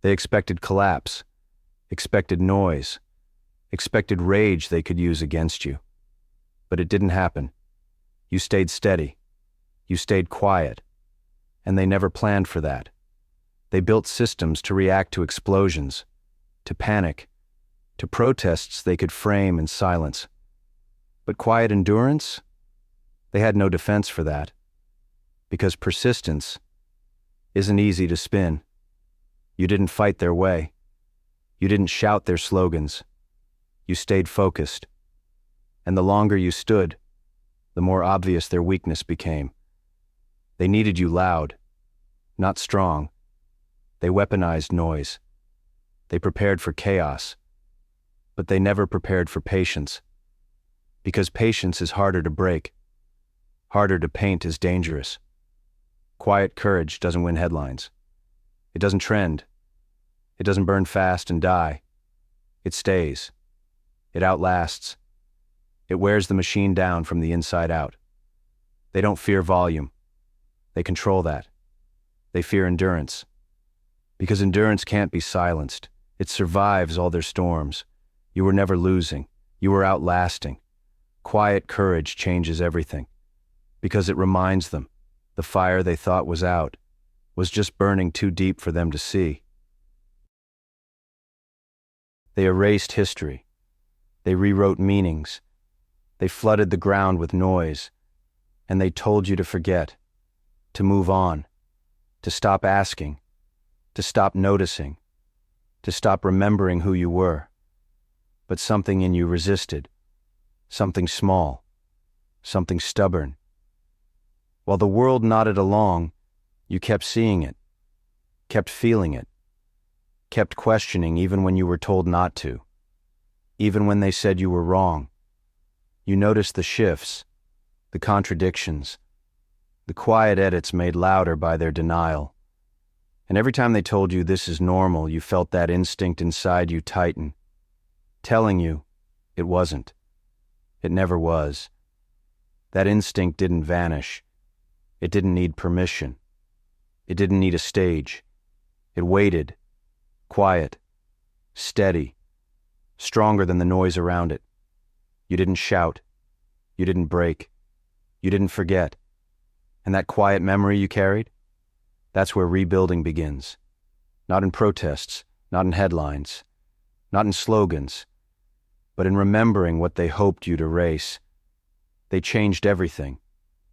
They expected collapse, expected noise, expected rage they could use against you. But it didn't happen. You stayed steady. You stayed quiet. And they never planned for that. They built systems to react to explosions, to panic, to protests they could frame in silence. But quiet endurance? They had no defense for that. Because persistence isn't easy to spin. You didn't fight their way. You didn't shout their slogans. You stayed focused. And the longer you stood, the more obvious their weakness became. They needed you loud, not strong. They weaponized noise. They prepared for chaos. But they never prepared for patience. Because patience is harder to break. Harder to paint as dangerous. Quiet courage doesn't win headlines. It doesn't trend. It doesn't burn fast and die. It stays. It outlasts. It wears the machine down from the inside out. They don't fear volume. They control that. They fear endurance. Because endurance can't be silenced. It survives all their storms. You were never losing. You were outlasting. Quiet courage changes everything. Because it reminds them the fire they thought was out was just burning too deep for them to see. They erased history. They rewrote meanings. They flooded the ground with noise. And they told you to forget, to move on, to stop asking, to stop noticing, to stop remembering who you were. But something in you resisted. Something small. Something stubborn. While the world nodded along, you kept seeing it, kept feeling it, kept questioning even when you were told not to, even when they said you were wrong. You noticed the shifts, the contradictions, the quiet edits made louder by their denial. And every time they told you this is normal, you felt that instinct inside you tighten, telling you it wasn't. It never was. That instinct didn't vanish. It didn't need permission. It didn't need a stage. It waited, quiet, steady, stronger than the noise around it. You didn't shout. You didn't break. You didn't forget. And that quiet memory you carried? That's where rebuilding begins. Not in protests, not in headlines, not in slogans, but in remembering what they hoped you'd erase. They changed everything,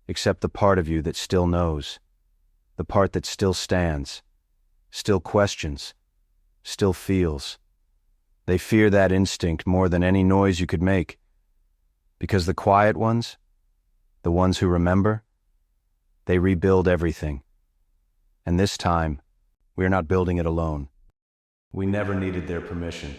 except the part of you that still knows, the part that still stands, still questions, still feels. They fear that instinct more than any noise you could make, because the quiet ones, the ones who remember, they rebuild everything. And this time, we're not building it alone. We never needed their permission.